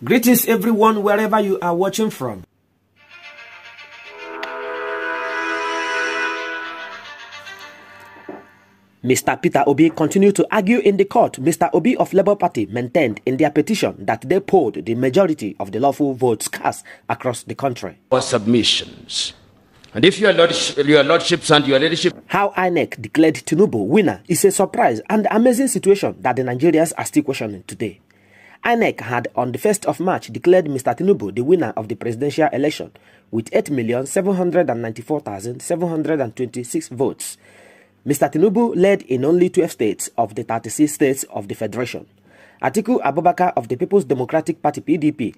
Greetings everyone, wherever you are watching from. Mr. Peter Obi continued to argue in the court. Mr. Obi of Labour Party maintained in their petition that they polled the majority of the lawful votes cast across the country. For submissions. And if your lordships and your leadership... How Inec declared Tinubu winner is a surprise and amazing situation that the Nigerians are still questioning today. Inec had on the 1st of March declared Mr. Tinubu the winner of the presidential election with 8,794,726 votes. Mr. Tinubu led in only 12 states of the 36 states of the Federation. Atiku Abubakar of the People's Democratic Party PDP,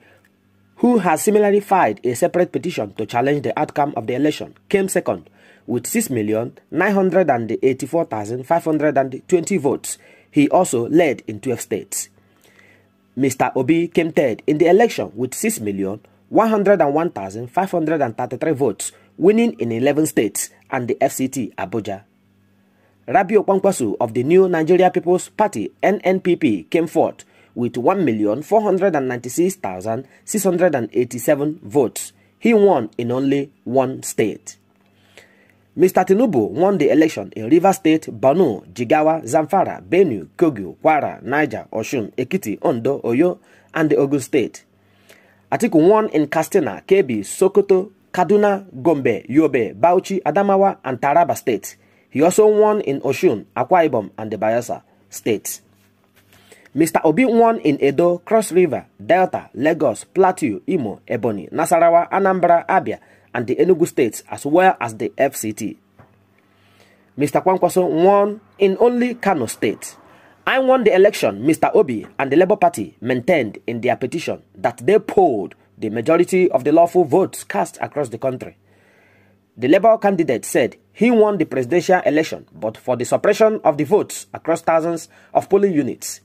who has similarly filed a separate petition to challenge the outcome of the election, came second with 6,984,520 votes. He also led in 12 states. Mr. Obi came third in the election with 6,101,533 votes, winning in 11 states and the FCT Abuja. Rabiu Kwankwaso of the New Nigeria People's Party NNPP came fourth with 1,496,687 votes. He won in only one state. Mr. Tinubu won the election in Rivers State, Borno, Jigawa, Zamfara, Benue, Kogi, Kwara, Niger, Osun, Ekiti, Ondo, Oyo, and the Ogun State. Atiku won in Katsina, Kebbi, Sokoto, Kaduna, Gombe, Yobe, Bauchi, Adamawa, and Taraba State. He also won in Osun, Akwa Ibom, and the Bayelsa States. Mr. Obi won in Edo, Cross River, Delta, Lagos, Plateau, Imo, Ebonyi, Nasarawa, Anambra, Abia, and the Enugu states, as well as the FCT. Mr. Kwankwaso won in only Kano State. I won the election. Mr. Obi and the Labour Party maintained in their petition that they polled the majority of the lawful votes cast across the country. The Labour candidate said he won the presidential election, but for the suppression of the votes across thousands of polling units.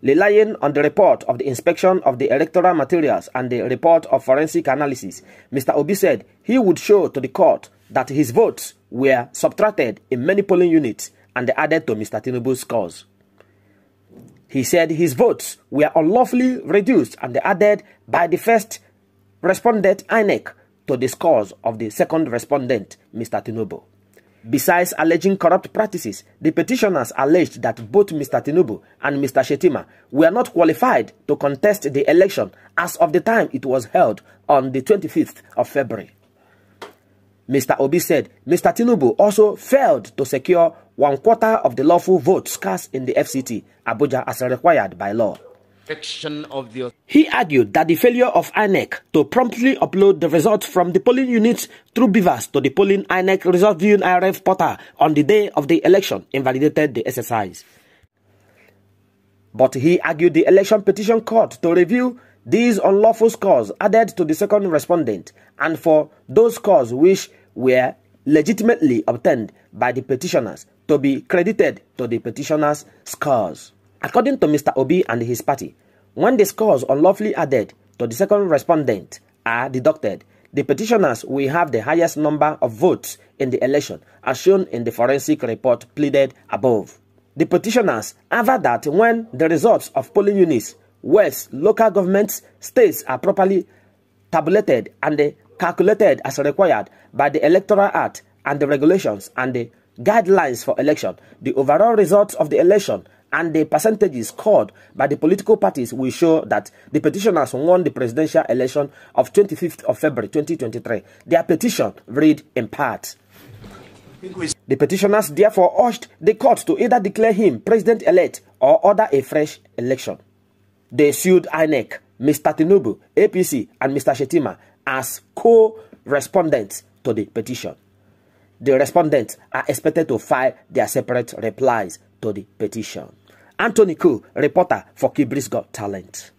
Relying on the report of the inspection of the electoral materials and the report of forensic analysis, Mr. Obi said he would show to the court that his votes were subtracted in many polling units and added to Mr. Tinubu's scores. He said his votes were unlawfully reduced and added by the first respondent Inec to the scores of the second respondent, Mr. Tinubu. Besides alleging corrupt practices, the petitioners alleged that both Mr. Tinubu and Mr. Shettima were not qualified to contest the election as of the time it was held on the 25th of February. Mr. Obi said Mr. Tinubu also failed to secure 1/4 of the lawful votes cast in the FCT, Abuja, as required by law. He argued that the failure of Inec to promptly upload the results from the polling units through beavers to the polling Inec result viewing IRF portal on the day of the election invalidated the exercise. But he argued the election petition court to review these unlawful scores added to the second respondent and for those scores which were legitimately obtained by the petitioners to be credited to the petitioners' scores. According to Mr. Obi and his party, when the scores unlawfully added to the second respondent are deducted, the petitioners will have the highest number of votes in the election, as shown in the forensic report pleaded above. The petitioners aver that when the results of polling units, West, local governments, states are properly tabulated and calculated as required by the Electoral Act and the regulations and the guidelines for election, the overall results of the election and the percentages scored by the political parties will show that the petitioners won the presidential election of 25th of February 2023. Their petition read in part. The petitioners therefore urged the court to either declare him president-elect or order a fresh election. They sued Inec, Mr. Tinubu, APC, and Mr. Shettima as co-respondents to the petition. The respondents are expected to file their separate replies to the petition. Anthony Koo, reporter for Kibri's Got Talent.